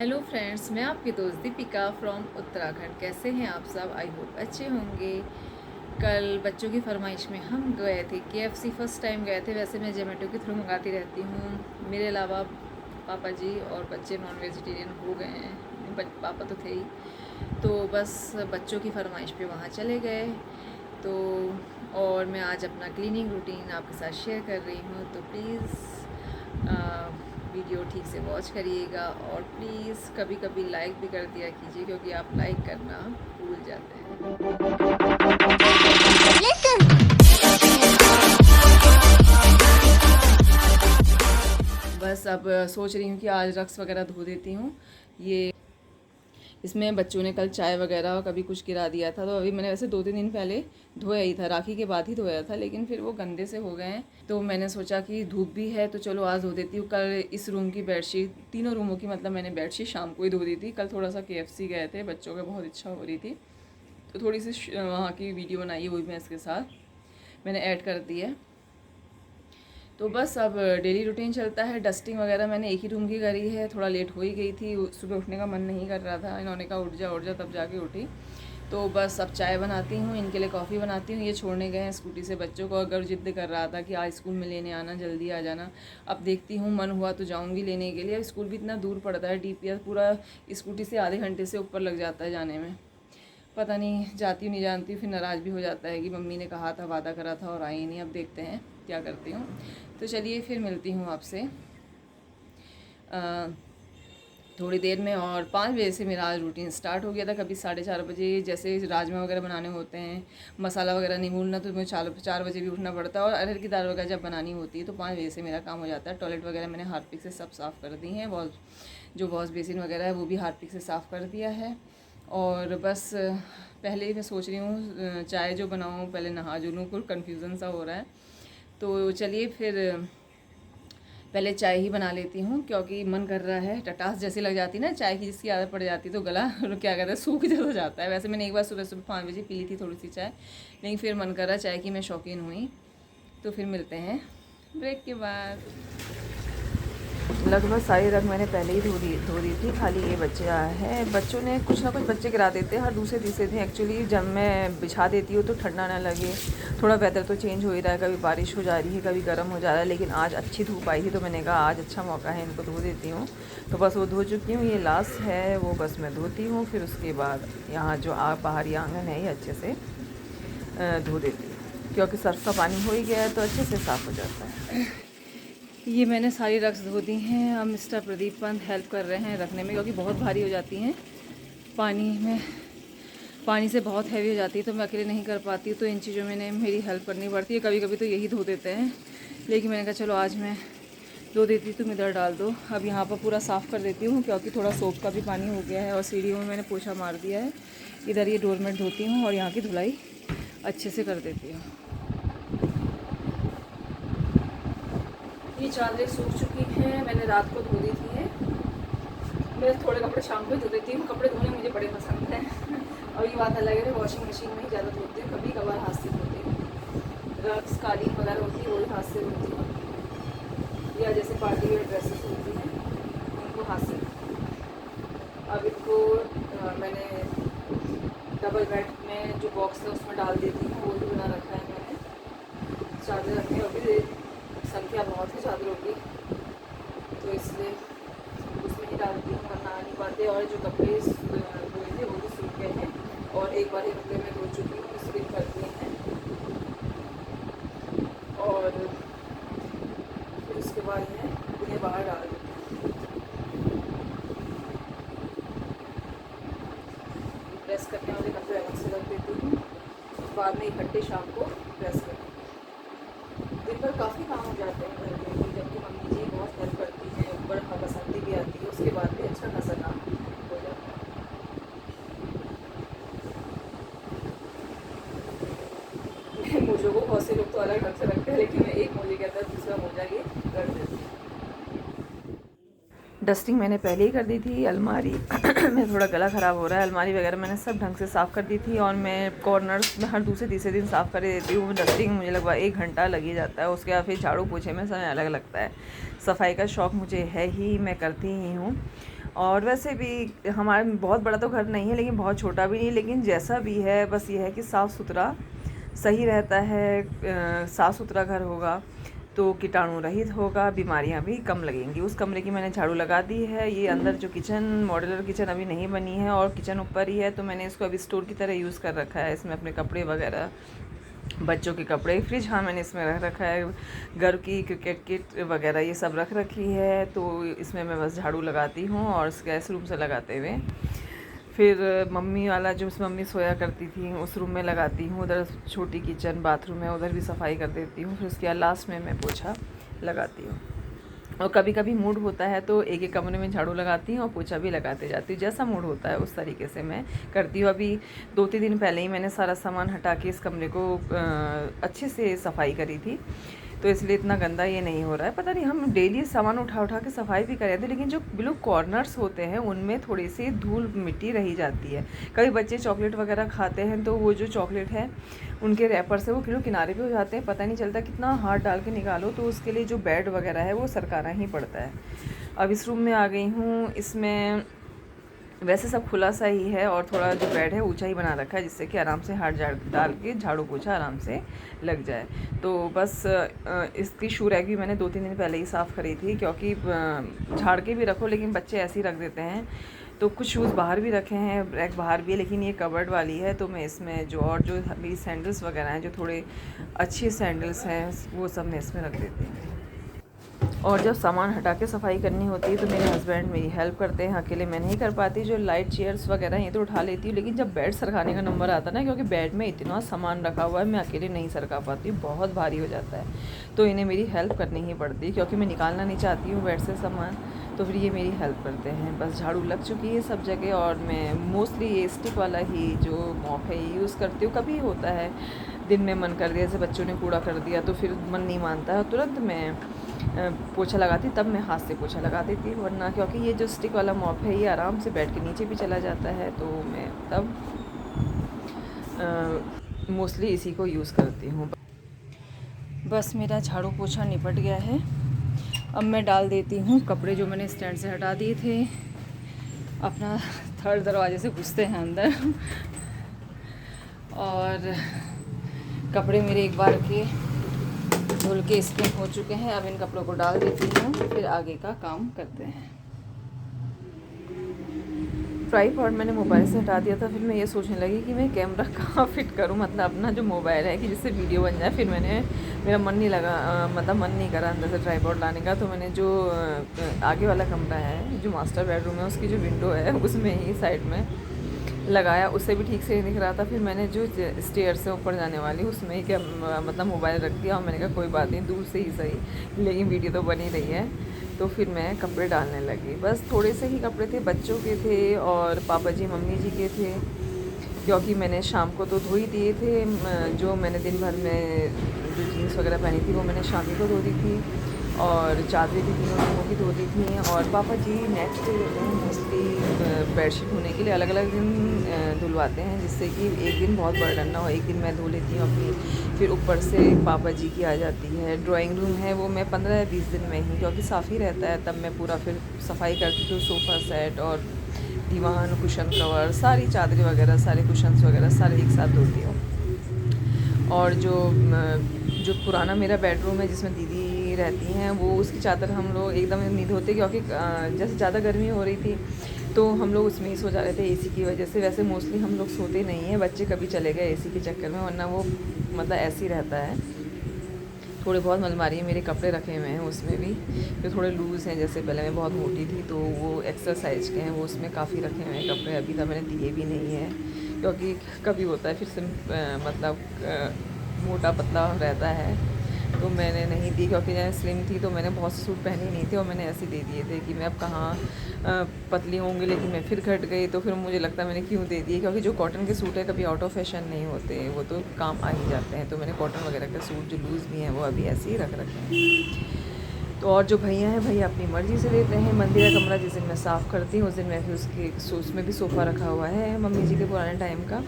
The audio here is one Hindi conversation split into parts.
हेलो फ्रेंड्स, मैं आपकी दोस्त दीपिका फ्रॉम उत्तराखंड। कैसे हैं आप सब? आई होप अच्छे होंगे। कल बच्चों की फरमाइश में हम गए थे KFC। फर्स्ट टाइम गए थे। वैसे मैं जोमेटो के थ्रू मंगाती रहती हूँ। मेरे अलावा पापा जी और बच्चे नॉन वेजिटेरियन हो गए हैं, पापा तो थे ही। तो बस बच्चों की फरमाइश पे वहाँ चले गए। तो और मैं आज अपना क्लीनिंग रूटीन आपके साथ शेयर कर रही हूँ। तो प्लीज़ वीडियो ठीक से वॉच करिएगा और प्लीज़ कभी कभी लाइक भी कर दिया कीजिए, क्योंकि आप लाइक करना भूल जाते हैं। बस अब सोच रही हूँ कि आज रक्स वगैरह धो देती हूँ। ये इसमें बच्चों ने कल चाय वगैरह कभी कुछ गिरा दिया था, तो अभी मैंने वैसे 2-3 दिन पहले धोया ही था, राखी के बाद ही धोया था, लेकिन फिर वो गंदे से हो गए हैं। तो मैंने सोचा कि धूप भी है तो चलो आज धो देती हूँ। कल इस रूम की बेडशीट, तीनों रूमों की मतलब मैंने बेडशीट शाम को ही धो दी थी। कल थोड़ा सा KFC गए थे, बच्चों की बहुत इच्छा हो रही थी, तो थोड़ी सी वहाँ की वीडियो बनाई है, वो भी मैं इसके साथ मैंने ऐड कर दी है। तो बस अब डेली रूटीन चलता है। डस्टिंग वगैरह मैंने एक ही रूम की करी है, थोड़ा लेट हो ही गई थी, सुबह उठने का मन नहीं कर रहा था। इन्होंने कहा उठ जा, तब जाके उठी। तो बस अब चाय बनाती हूँ, इनके लिए कॉफ़ी बनाती हूँ। ये छोड़ने गए हैं स्कूटी से बच्चों को, अगर ज़िद कर रहा था कि आज स्कूल में लेने आना, जल्दी आ जाना। अब देखती हूँ, मन हुआ तो जाऊँगी लेने के लिए। अब स्कूल भी इतना दूर पड़ता है, DPS पूरा स्कूटी से आधे घंटे से ऊपर लग जाता है जाने में। पता नहीं जाती हूँ नहीं जानती हूँ, फिर नाराज़ भी हो जाता है कि मम्मी ने कहा था, वादा करा था और आई नहीं। अब देखते हैं क्या करती हूँ। तो चलिए फिर मिलती हूँ आपसे थोड़ी देर में। और 5 बजे से मेरा आज रूटीन स्टार्ट हो गया था। कभी 4:30 बजे, जैसे राजमा वगैरह बनाने होते हैं, मसाला वगैरह नहीं भूनना, तो मुझे 4 बजे भी उठना पड़ता है। और अरहर की दाल वगैरह जब बनानी होती है तो 5 बजे से मेरा काम हो जाता है। टॉयलेट वगैरह मैंने हार्पिक से सब साफ़ कर दी हैं, वॉश बेसिन वगैरह है वो भी हार्पिक से साफ़ कर दिया है। और बस पहले ही मैं सोच रही हूँ चाय जो बनाऊँ, पहले नहा जो लूँ, कुछ कन्फ्यूज़न सा हो रहा है। तो चलिए फिर पहले चाय ही बना लेती हूँ, क्योंकि मन कर रहा है। टटास जैसी लग जाती ना चाय की, जिसकी आदत पड़ जाती तो गला क्या कहते हैं, सूख जैसा जाता है। वैसे मैंने एक बार सुबह सुबह 5 बजे पी ली थी थोड़ी सी चाय, लेकिन फिर मन कर रहा चाय की, मैं शौकीन हुई। तो फिर मिलते हैं ब्रेक के बाद। लगभग सारी रग मैंने पहले ही धो दी थी, खाली ये बच्चे आए हैं। बच्चों ने कुछ ना कुछ बच्चे गिरा देते हैं हर दूसरे तीसरे दिन। एक्चुअली जब मैं बिछा देती हूँ तो ठंडा ना लगे। थोड़ा वेदर तो चेंज हो ही रहा है, कभी बारिश हो जा रही है, कभी गर्म हो जा रहा है, लेकिन आज अच्छी धूप आई थी तो मैंने कहा आज अच्छा मौका है, इनको धो देती हूँ। तो बस वो धो चुकी हूँ, ये लास्ट है वो, बस मैं धोती हूँ। फिर उसके बाद यहाँ जो बाहरी आंगन है ये अच्छे से धो देती हूँ, क्योंकि सर्फ का पानी हो ही गया है तो अच्छे से साफ़ हो जाता है। ये मैंने सारी रक्स धो दी हैं। अब मिस्टर प्रदीप पंत हेल्प कर रहे हैं रखने में, क्योंकि बहुत भारी हो जाती हैं पानी से बहुत हैवी हो जाती है, तो मैं अकेले नहीं कर पाती, तो इन चीज़ों में मेरी हेल्प करनी पड़ती है। कभी कभी तो यही धो देते हैं, लेकिन मैंने कहा चलो आज मैं धो देती, तुम इधर डाल दो। अब यहाँ पर पूरा साफ़ कर देती हूँ, क्योंकि थोड़ा सोप का भी पानी हो गया है। और सीढ़ियों में मैंने पोछा मार दिया है। इधर ये डोरमेट धोती हूँ और यहाँ की धुलाई अच्छे से कर देती हूँ। ये चादरें सूख चुकी हैं, मैंने रात को धो दी थी है। मैं थोड़े कपड़े शाम को धो देती हूँ, कपड़े धोने मुझे बड़े पसंद हैं। और ये बात अलग है, वॉशिंग मशीन में ही ज़्यादा धोती हूँ, कभी कभार हाथ से धोती हूँ। रग्स कालीन वगैरह होती है वो भी हाथ से धोती हूँ, या जैसे पार्टी वेयर ड्रेसेस होती हैं उनको हाथ से। अब इनको मैंने डबल बेड में जो बॉक्स है उसमें डाल देती हूँ, वो भी बना रखा है मैंने। चादर रखने अभी संख्या बहुत है चादरों की, तो इसलिए उसमें ही डालती हूँ, वरना आ नहीं पाते। और जो कपड़े धोए थे वो भी सूख गए हैं, और एक बार ही कपड़े में धो चुकी हूँ, स्पिन कर दिए हैं। और फिर उसके बाद मैं उन्हें बाहर डाल देती हूँ। प्रेस करने वाले कपड़े अलग से रख देती हूँ, बाद में इकट्ठे शाम को प्रेस करती हूँ। दिन भर काफ़ी काम हो जाते हैं घर में, जबकि मम्मी जी बहुत हेल्प करती हैं, ऊपर पसंदी भी आती है, उसके बाद भी अच्छा खासा काम हो जाता है। मोजों को बहुत से लोग तो अलग ढंग से रखते हैं, लेकिन मैं एक मोजे के अंदर दूसरा मोजा ये रख देती हूँ। डस्टिंग मैंने पहले ही कर दी थी। अलमारी में थोड़ा गला ख़राब हो रहा है, अलमारी वगैरह मैंने सब ढंग से साफ़ कर दी थी। और मैं कॉर्नर्स में हर दूसरे तीसरे दिन साफ़ कर देती हूँ। डस्टिंग मुझे लगभग 1 घंटा लग ही जाता है, उसके बाद फिर झाड़ू पोछे में समय अलग लगता है। सफाई का शौक़ मुझे है ही, मैं करती ही हूँ। और वैसे भी हमारे बहुत बड़ा तो घर नहीं है, लेकिन बहुत छोटा भी नहीं, लेकिन जैसा भी है बस ये है कि साफ़ सुथरा सही रहता है। साफ़ सुथरा घर होगा तो कीटाणु रहित होगा, बीमारियां भी कम लगेंगी। उस कमरे की मैंने झाड़ू लगा दी है। ये अंदर जो किचन, मॉड्यूलर किचन अभी नहीं बनी है और किचन ऊपर ही है, तो मैंने इसको अभी स्टोर की तरह यूज़ कर रखा है। इसमें अपने कपड़े वगैरह, बच्चों के कपड़े, फ्रिज हाँ मैंने इसमें रख रखा है, घर की क्रिकेट किट वगैरह ये सब रख रखी है। तो इसमें मैं बस झाड़ू लगाती हूँ और गैस रूम से लगाते हुए फिर मम्मी वाला जो उसमें मम्मी सोया करती थी उस रूम में लगाती हूँ। उधर छोटी किचन बाथरूम है, उधर भी सफाई कर देती हूँ। फिर उसके बाद लास्ट में मैं पोछा लगाती हूँ। और कभी कभी मूड होता है तो एक एक कमरे में झाड़ू लगाती हूँ और पोछा भी लगाते जाती हूँ। जैसा मूड होता है उस तरीके से मैं करती हूँ। अभी 2-3 दिन पहले ही मैंने सारा सामान हटा के इस कमरे को अच्छे से सफाई करी थी, तो इसलिए इतना गंदा ये नहीं हो रहा है। पता नहीं, हम डेली सामान उठा उठा के सफाई भी कर रहे थे, लेकिन जो बिल्कुल कॉर्नर्स होते हैं उनमें थोड़ी सी धूल मिट्टी रही जाती है। कभी बच्चे चॉकलेट वगैरह खाते हैं तो वो जो चॉकलेट है उनके रैपर से वो किनारे पे हो जाते हैं, पता नहीं चलता, कितना हाथ डाल के निकालो तो उसके लिए जो बेड वगैरह है वो सरकाना ही पड़ता है। अब इस रूम में आ गई हूँ। इसमें वैसे सब खुला सा ही है और थोड़ा जो बेड है ऊंचा ही बना रखा है, जिससे कि आराम से हाथ डाल के झाड़ू पोछा आराम से लग जाए। तो बस इसकी शू रैक भी मैंने 2-3 दिन पहले ही साफ़ करी थी, क्योंकि झाड़ के भी रखो लेकिन बच्चे ऐसे ही रख देते हैं। तो कुछ शूज़ बाहर भी रखे हैं, रैक बाहर भी है, लेकिन ये कवर्ड वाली है। तो मैं इसमें जो मेरी सैंडल्स वगैरह हैं, जो थोड़े अच्छी सैंडल्स हैं, वो सब मैं इसमें रख देती हूँ। और जब सामान हटा के सफाई करनी होती है तो मेरे हस्बैंड मेरी हेल्प करते हैं, अकेले मैं नहीं कर पाती। जो लाइट चेयर्स वगैरह ये तो उठा लेती हूँ, लेकिन जब बेड सरकाने का नंबर आता है ना, क्योंकि बेड में इतना सामान रखा हुआ है, मैं अकेले नहीं सरका पाती, बहुत भारी हो जाता है। तो इन्हें मेरी हेल्प करनी ही पड़ती है, क्योंकि मैं निकालना नहीं चाहती हूँ बेड से सामान, तो फिर ये मेरी हेल्प करते हैं। बस झाड़ू लग चुकी है सब जगह, और मैं मोस्टली ये स्टिक वाला ही जो मॉप है ये यूज़ करती हूँ। कभी होता है दिन में मन कर दिया, जैसे बच्चों ने कूड़ा कर दिया तो फिर मन नहीं मानता है, तुरंत मैं पोछा लगाती, तब मैं हाथ से पोछा लगा देती, वरना क्योंकि ये जो स्टिक वाला मॉप है ये आराम से बेड के नीचे भी चला जाता है, तो मैं तब मोस्टली इसी को यूज़ करती हूँ। बस मेरा झाड़ू पोछा निपट गया है। अब मैं डाल देती हूँ कपड़े जो मैंने स्टैंड से हटा दिए थे। अपना थर्ड दरवाजे से घुसते हैं अंदर और कपड़े मेरे एक बार के धुल के स्पिन हो चुके हैं। अब इन कपड़ों को डाल देती हूँ, फिर आगे का काम करते हैं। ट्राइपॉड मैंने मोबाइल से हटा दिया था, फिर मैं ये सोचने लगी कि मैं कैमरा कहाँ फिट करूँ, मतलब अपना जो मोबाइल है कि जिससे वीडियो बन जाए। फिर मेरा मन नहीं लगा, मतलब मन नहीं करा अंदर से ट्राइपॉड लाने का। तो मैंने जो आगे वाला कमरा है, जो मास्टर बेडरूम है, उसकी जो विंडो है उसमें ही साइड में लगाया, उससे भी ठीक से नहीं दिख रहा था। फिर मैंने जो स्टेयर से ऊपर जाने वाली उसमें ही क्या मतलब मोबाइल रख दिया, और मैंने कहा कोई बात नहीं, दूर से ही सही, लेकिन वीडियो तो बनी रही है। तो फिर मैं कपड़े डालने लगी। बस थोड़े से ही कपड़े थे, बच्चों के थे और पापा जी मम्मी जी के थे, क्योंकि मैंने शाम को तो धो ही दिए थे। जो मैंने दिन भर में जो जीन्स वगैरह पहनी थी वो मैंने शाम को धो दी थी, और चादरें भी तीनों रूमों की धो दी थी। और पापा जी नेक्स्ट मोस्टली बेडशीट धोने के लिए अलग अलग दिन धुलवाते हैं, जिससे कि एक दिन बहुत बर्डन ना हो। एक दिन मैं धो लेती हूँ अपनी, फिर ऊपर से पापा जी की आ जाती है। ड्राइंग रूम है वो मैं 15 या 20 दिन में ही, क्योंकि साफ़ ही रहता है, तब मैं पूरा फिर सफाई करती हूँ। सोफ़ा सेट और दीवान, कुशन कवर, सारी चादरें वगैरह, सारे कुशन्स वगैरह सारे एक साथ धोती हूँ। और जो पुराना मेरा बेडरूम है जिसमें दीदी रहती हैं, वो उसकी चादर हम लोग एकदम नहीं धोते, क्योंकि जैसे ज़्यादा गर्मी हो रही थी तो हम लोग उसमें ही सो जा रहे थे एसी की वजह से। वैसे मोस्टली हम लोग सोते नहीं हैं, बच्चे कभी चले गए एसी के चक्कर में, वरना वो मतलब ऐसे ही रहता है। थोड़े बहुत अलमारी मेरे कपड़े रखे हुए हैं, उसमें भी जो थोड़े लूज़ हैं, जैसे पहले मैं बहुत मोटी थी तो वो एक्सरसाइज के हैं, वो उसमें काफ़ी रखे हुए हैं कपड़े। अभी तक मैंने दिए भी नहीं हैं, क्योंकि कभी होता है फिर से मतलब मोटा पतला रहता है, तो मैंने नहीं दी। क्योंकि जब स्लिम थी तो मैंने बहुत से सूट पहने नहीं थे, और मैंने ऐसे दे दिए थे कि मैं अब कहाँ पतली होंगी, लेकिन मैं फिर घट गई। तो फिर मुझे लगता है मैंने क्यों दे दिए, क्योंकि जो कॉटन के सूट है कभी आउट ऑफ फैशन नहीं होते, वो तो काम आ ही जाते हैं। तो मैंने कॉटन वगैरह के सूट जो लूज़ भी हैं वो अभी ऐसे ही रख रखे हैं। तो और जो भैया हैं, भैया अपनी मर्ज़ी से लेते हैं। मंदिर का कमरा जिस दिन मैं साफ़ करती हूँ उस दिन मैं फिर उसमें भी सोफ़ा रखा हुआ है मम्मी जी के पुराने टाइम का,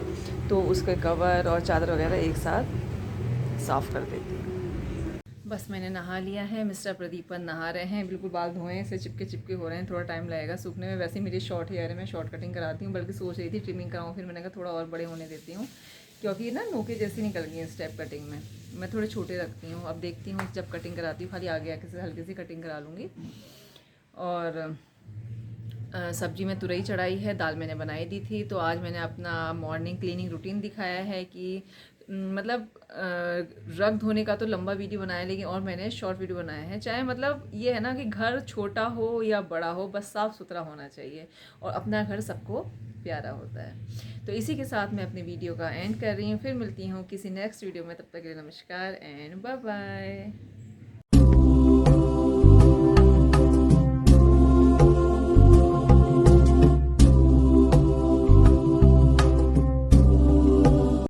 तो उसके कवर और चादर वगैरह एक साथ साफ़ कर देती हूँ। बस मैंने नहा लिया है, मिस्टर प्रदीपन नहा रहे हैं, बिल्कुल बाल धोए से चिपके चिपके हो रहे हैं, थोड़ा टाइम लगेगा सूखने में। वैसे मेरी शॉर्ट हेयर है, मैं शॉर्ट कटिंग कराती हूँ, बल्कि सोच रही थी ट्रिमिंग कराऊँ, फिर मैंने कहा थोड़ा और बड़े होने देती हूँ, क्योंकि ना नोके जैसी निकल गई है स्टेप कटिंग में। मैं थोड़े छोटे रखती हूँ, अब देखती हूँ जब कटिंग कराती हूँ, खाली आगे आके से हल्की सी कटिंग करा लूँगी। और सब्जी में तुरई चढ़ाई है, दाल मैंने बनाई दी थी। तो आज मैंने अपना मॉर्निंग क्लीनिंग रूटीन दिखाया है कि मतलब रग धोने का तो लंबा वीडियो बनाया, लेकिन और मैंने शॉर्ट वीडियो बनाया है। चाहे मतलब ये है ना कि घर छोटा हो या बड़ा हो, बस साफ़ सुथरा होना चाहिए, और अपना घर सबको प्यारा होता है। तो इसी के साथ मैं अपनी वीडियो का एंड कर रही हूँ, फिर मिलती हूँ किसी नेक्स्ट वीडियो में। तब तक के लिए नमस्कार एंड बाय बाय।